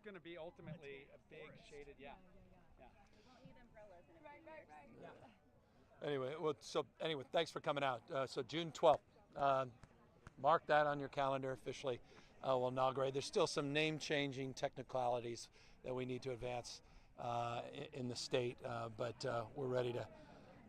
going to be ultimately a big shaded, yeah. Anyway, thanks for coming out. So June 12th, mark that on your calendar officially. We'll inaugurate. There's still some name-changing technicalities that we need to advance in the state, but we're ready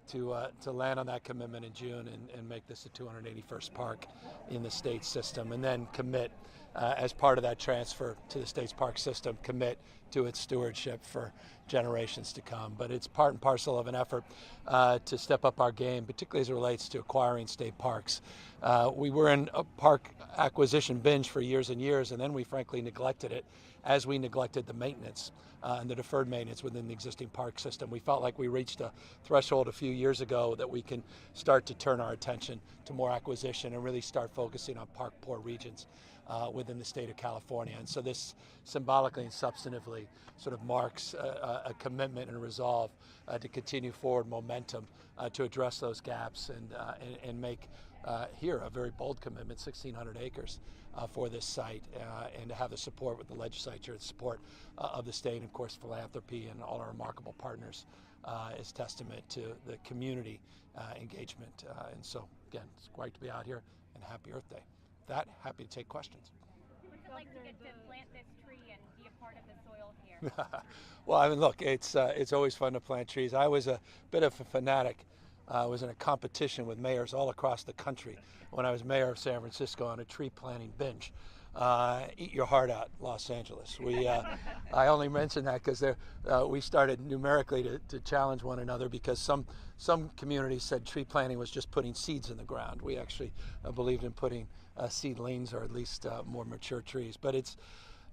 to land on that commitment in June and make this the 281st park in the state system, and then commit as part of that transfer to the state's park system, commit to its stewardship for generations to come. But it's part and parcel of an effort to step up our game, particularly as it relates to acquiring state parks. We were in a park acquisition binge for years and years, and then we frankly neglected it as we neglected the maintenance and the deferred maintenance within the existing park system. We felt like we reached a threshold a few years ago that we can start to turn our attention to more acquisition and really start focusing on park poor regions within the state of California. And so this symbolically and substantively sort of marks a commitment and a resolve to continue forward momentum to address those gaps and make here a very bold commitment, 1,600 acres for this site, and to have the support with the legislature and support of the state, and of course philanthropy and all our remarkable partners is testament to the community engagement. And so again, it's great to be out here, and happy Earth Day. With that, happy to take questions. What's it like to get to plant this tree and be a part of the soil here? Well, I mean, look, it's always fun to plant trees. I was a bit of a fanatic. I was in a competition with mayors all across the country when I was mayor of San Francisco on a tree planting binge. Eat your heart out, Los Angeles. I only mention that because we started numerically to challenge one another, because some communities said tree planting was just putting seeds in the ground. We actually believed in putting seedlings, or at least more mature trees. But it's,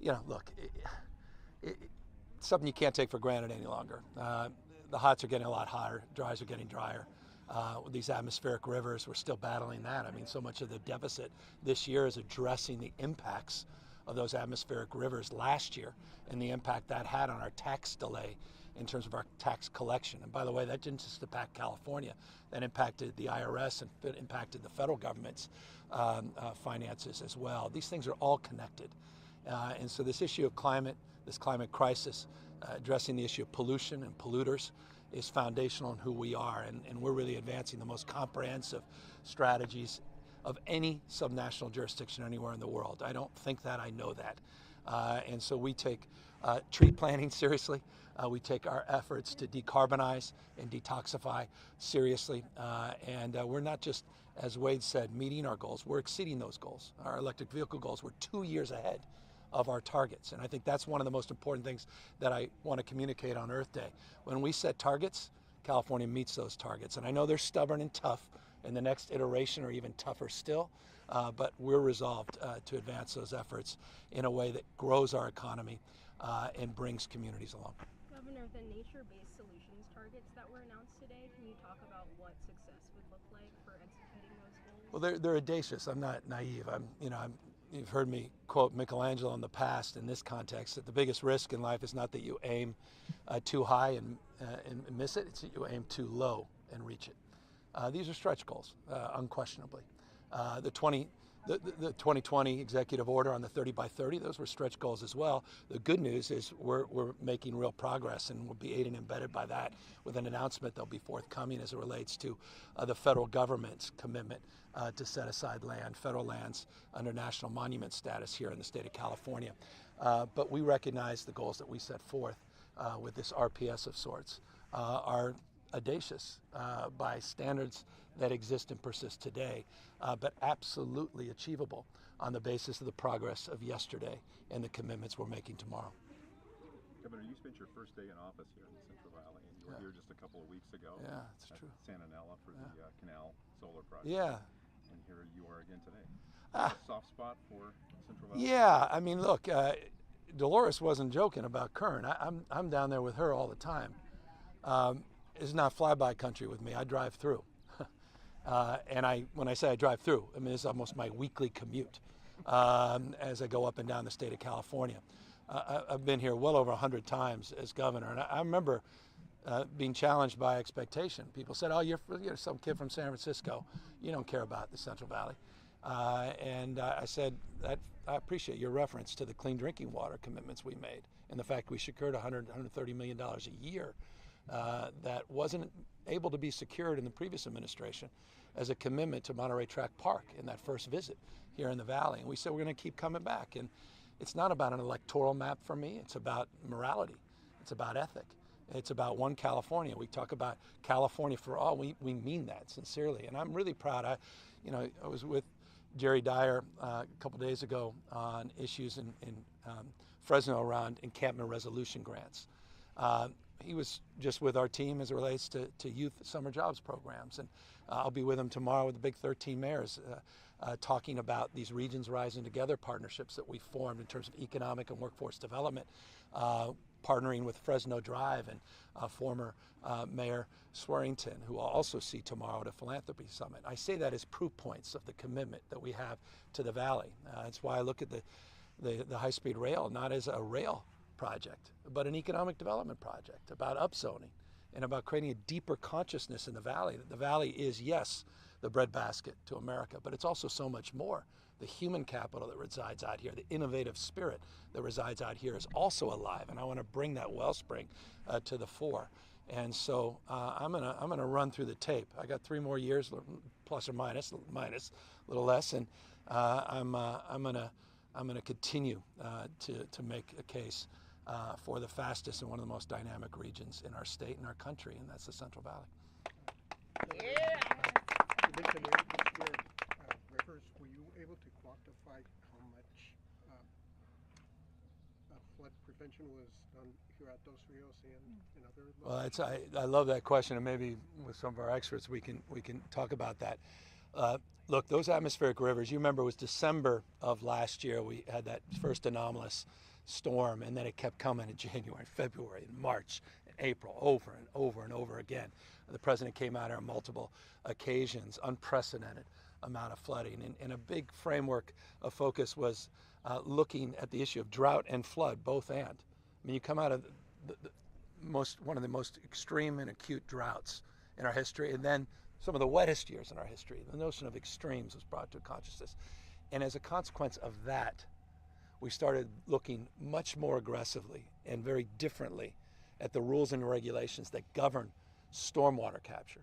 look, it's something you can't take for granted any longer. The hots are getting a lot hotter, dries are getting drier. With these atmospheric rivers, we're still battling that. I mean, so much of the deficit this year is addressing the impacts of those atmospheric rivers last year and the impact that had on our tax delay in terms of our tax collection. And by the way, that didn't just impact California, that impacted the IRS and it impacted the federal government's finances as well. These things are all connected. And so this issue of climate, this climate crisis, addressing the issue of pollution and polluters, is foundational in who we are, and we're really advancing the most comprehensive strategies of any subnational jurisdiction anywhere in the world. I don't think that, I know that. And so we take tree planting seriously. We take our efforts to decarbonize and detoxify seriously. And we're not just, as Wade said, meeting our goals, we're exceeding those goals. Our electric vehicle goals, we're 2 years ahead of our targets. And I think that's one of the most important things that I want to communicate on Earth Day. When we set targets, California meets those targets. And I know they're stubborn and tough, and the next iteration are even tougher still, but we're resolved to advance those efforts in a way that grows our economy and brings communities along. Governor, the nature-based solutions targets that were announced today, can you talk about what success would look like for executing those goals? Well, they're audacious. I'm not naive. You've heard me quote Michelangelo in the past in this context, that the biggest risk in life is not that you aim too high and miss it, it's that you aim too low and reach it. These are stretch goals, unquestionably. The 2020 executive order on the 30 by 30, those were stretch goals as well. The good news is we're making real progress, and we'll be aided and embedded by that with an announcement that'll be forthcoming as it relates to the federal government's commitment to set aside land, federal lands, under national monument status here in the state of California. But we recognize the goals that we set forth with this RPS of sorts are audacious by standards that exist and persist today, but absolutely achievable on the basis of the progress of yesterday and the commitments we're making tomorrow. Governor, you spent your first day in office here in the Central Valley, and you were here just a couple of weeks ago. Yeah, that's true. Santa Nella for the Canal Solar Project. Yeah. And here you are again today. A soft spot for Central Valley? Yeah, I mean, look, Dolores wasn't joking about Kern. I'm down there with her all the time. It's not flyby country with me. I drive through. And when I say I drive through, I mean, it's almost my weekly commute as I go up and down the state of California. I've been here well over 100 times as governor, and I remember being challenged by expectation. People said, "Oh, you're some kid from San Francisco. You don't care about the Central Valley." And I said that I appreciate your reference to the clean drinking water commitments we made and the fact we secured $130 million a year that wasn't able to be secured in the previous administration as a commitment to Monterey Track Park in that first visit here in the Valley. And we said we're going to keep coming back. And it's not about an electoral map for me. It's about morality. It's about ethic. It's about one California. We talk about California for all. We mean that sincerely. And I'm really proud. I was with Jerry Dyer a couple days ago on issues in Fresno around encampment resolution grants. He was just with our team as it relates to youth summer jobs programs. And I'll be with him tomorrow with the big 13 mayors talking about these Regions Rising Together partnerships that we formed in terms of economic and workforce development, partnering with Fresno Drive and former Mayor Swearington, who I'll also see tomorrow at a philanthropy summit. I say that as proof points of the commitment that we have to the Valley. That's why I look at the high-speed rail not as a rail project, but an economic development project about upzoning and about creating a deeper consciousness in the Valley. That the Valley is, yes, the breadbasket to America, but it's also so much more. The human capital that resides out here, the innovative spirit that resides out here is also alive, and I want to bring that wellspring to the fore. And so I'm gonna run through the tape. I got 3 more years, plus or minus, a little less, and I'm gonna continue to make a case for the fastest and one of the most dynamic regions in our state and our country, and that's the Central Valley. Yeah. You mentioned rivers. Were you able to quantify how much flood prevention was done here at Dos Rios and other? Well, I love that question, and maybe with some of our experts we can talk about that. Look, those atmospheric rivers. You remember it was December of last year. We had that first anomalous storm, and then it kept coming in January, February, and March, and April, over and over and over again. The president came out here on multiple occasions, unprecedented amount of flooding, and a big framework of focus was looking at the issue of drought and flood, both and. I mean, you come out of one of the most extreme and acute droughts in our history, and then some of the wettest years in our history. The notion of extremes was brought to consciousness. And as a consequence of that, we started looking much more aggressively and very differently at the rules and regulations that govern stormwater capture,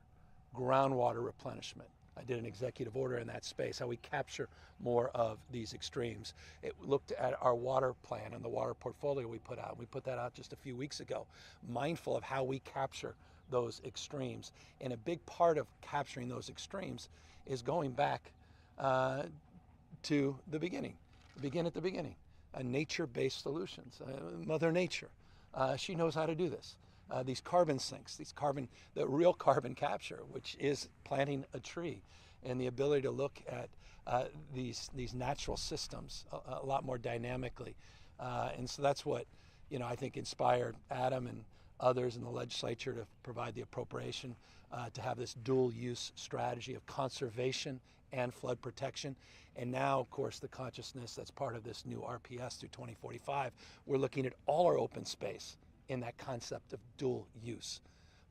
groundwater replenishment. I did an executive order in that space, how we capture more of these extremes. It looked at our water plan and the water portfolio we put out. We put that out just a few weeks ago, mindful of how we capture those extremes. And a big part of capturing those extremes is going back to the beginning. Begin at the beginning. Nature-based solutions. Mother Nature, she knows how to do this. These carbon sinks, the real carbon capture, which is planting a tree, and the ability to look at these natural systems a lot more dynamically. And so that's what I think inspired Adam and others in the legislature to provide the appropriation to have this dual use strategy of conservation and flood protection. And now, of course, the consciousness that's part of this new RPS through 2045, we're looking at all our open space in that concept of dual use.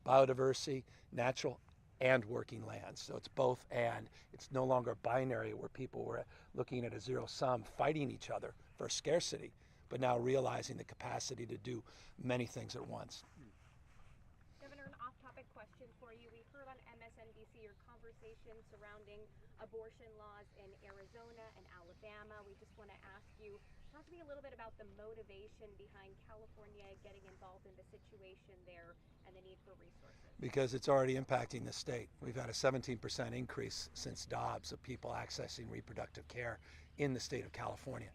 Biodiversity, natural, and working lands. So it's both and. It's no longer binary where people were looking at a zero sum, fighting each other for scarcity, but now realizing the capacity to do many things at once. Governor, an off-topic question for you. We heard on MSNBC your conversation surrounding abortion laws in Arizona and Alabama. We just want to ask you, talk to me a little bit about the motivation behind California getting involved in the situation there and the need for resources. Because it's already impacting the state. We've had a 17% increase since Dobbs of people accessing reproductive care in the state of California.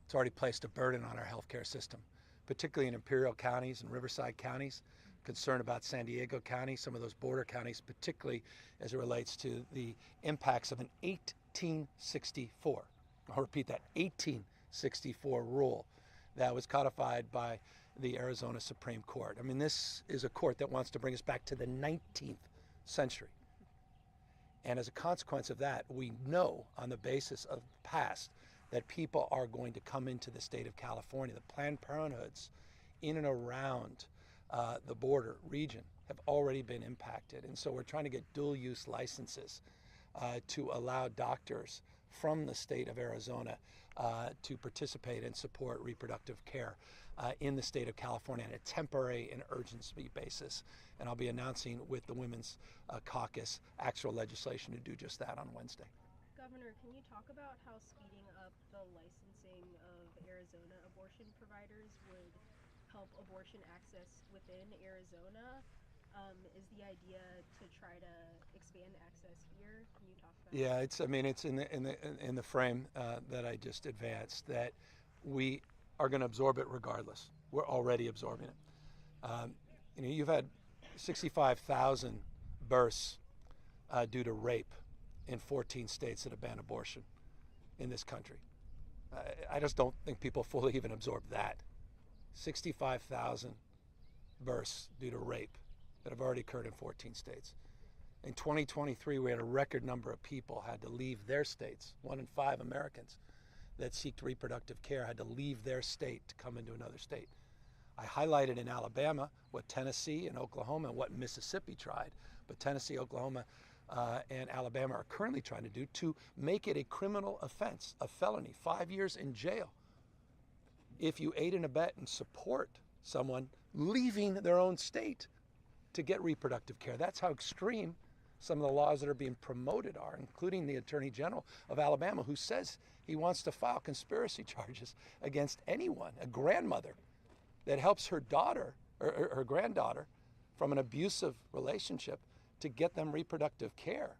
It's already placed a burden on our healthcare system, particularly in Imperial counties and Riverside counties. Concern about San Diego County, some of those border counties, particularly as it relates to the impacts of an 1864, I'll repeat that, 1864 rule that was codified by the Arizona Supreme Court. I mean, this is a court that wants to bring us back to the 19th century. And as a consequence of that, we know on the basis of the past that people are going to come into the state of California. The Planned Parenthoods in and around the border region have already been impacted. And so we're trying to get dual use licenses to allow doctors from the state of Arizona to participate and support reproductive care in the state of California on a temporary and urgency basis. And I'll be announcing with the Women's Caucus actual legislation to do just that on Wednesday. Governor, can you talk about how speeding up the licensing of Arizona abortion providers would help abortion access within Arizona? Is the idea to try to expand access here? Can you talk about Yeah, it's in the frame that I just advanced, that we are going to absorb it regardless. We're already absorbing it. You've had 65,000 births due to rape in 14 states that have banned abortion in this country. I just don't think people fully even absorb that. 65,000 births due to rape that have already occurred in 14 states. In 2023, we had a record number of people had to leave their states. 1 in 5 Americans that seek reproductive care had to leave their state to come into another state. I highlighted in Alabama what Tennessee and Oklahoma and what Mississippi tried, but Tennessee, Oklahoma, and Alabama are currently trying to do to make it a criminal offense, a felony, 5 years in jail, if you aid and abet and support someone leaving their own state to get reproductive care. That's how extreme some of the laws that are being promoted are, including the Attorney General of Alabama, who says he wants to file conspiracy charges against anyone, a grandmother that helps her daughter or her granddaughter from an abusive relationship to get them reproductive care.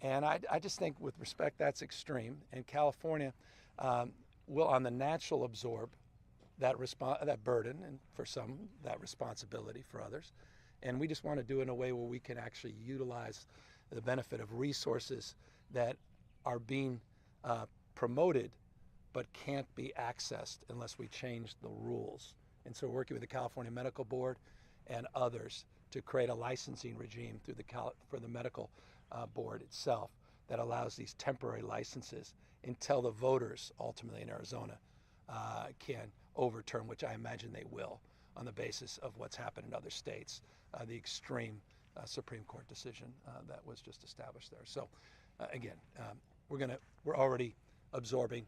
And I just think, with respect, that's extreme. And California will, on the natural, absorb that burden, and for some, that responsibility for others. And we just want to do it in a way where we can actually utilize the benefit of resources that are being promoted but can't be accessed unless we change the rules. And so we're working with the California Medical Board and others to create a licensing regime through for the medical board itself that allows these temporary licenses until the voters ultimately in Arizona can overturn, which I imagine they will, on the basis of what's happened in other states, the extreme Supreme Court decision that was just established there. So again, we're already absorbing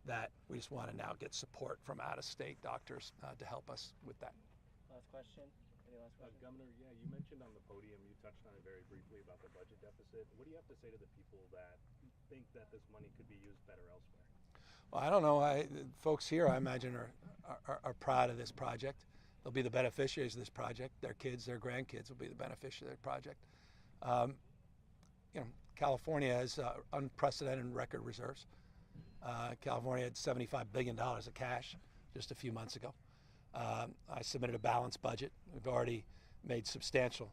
that. We just want to now get support from out-of-state doctors to help us with that. Last question. Any last question? Governor, yeah, you mentioned on the podium, you touched on it very briefly about the budget deficit. What do you have to say to the people that think that this money could be used better elsewhere? Well, I don't know. Folks here, I imagine, are proud of this project. They'll be the beneficiaries of this project. Their kids, their grandkids will be the beneficiaries of the project. California has unprecedented record reserves. California had $75 billion of cash just a few months ago. I submitted a balanced budget. We've already made substantial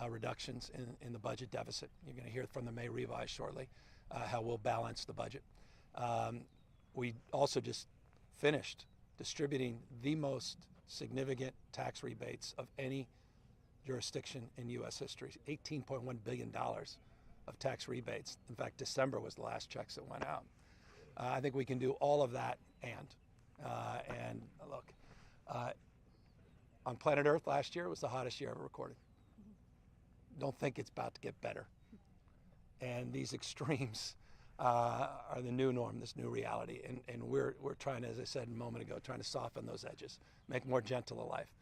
reductions in the budget deficit. You're going to hear from the May revise shortly how we'll balance the budget. We also just finished distributing the most significant tax rebates of any jurisdiction in U.S. history, $18.1 billion of tax rebates. In fact, December was the last checks that went out. I think we can do all of that and look, on planet Earth last year was the hottest year ever recorded. Don't think it's about to get better. And these extremes are the new norm, this new reality. And we're trying, as I said a moment ago, trying to soften those edges, make more gentle a life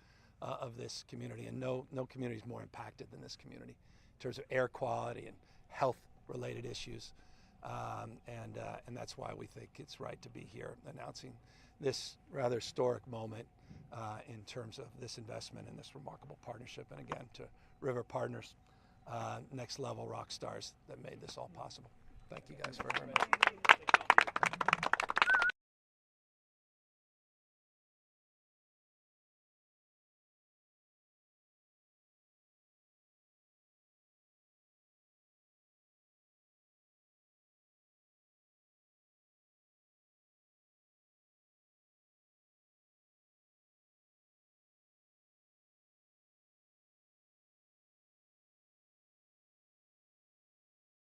of this community. And no community is more impacted than this community in terms of air quality and health-related issues. And that's why we think it's right to be here announcing this rather historic moment in terms of this investment and this remarkable partnership. And again, to River Partners, next level rock stars that made this all possible. Thank you guys very much.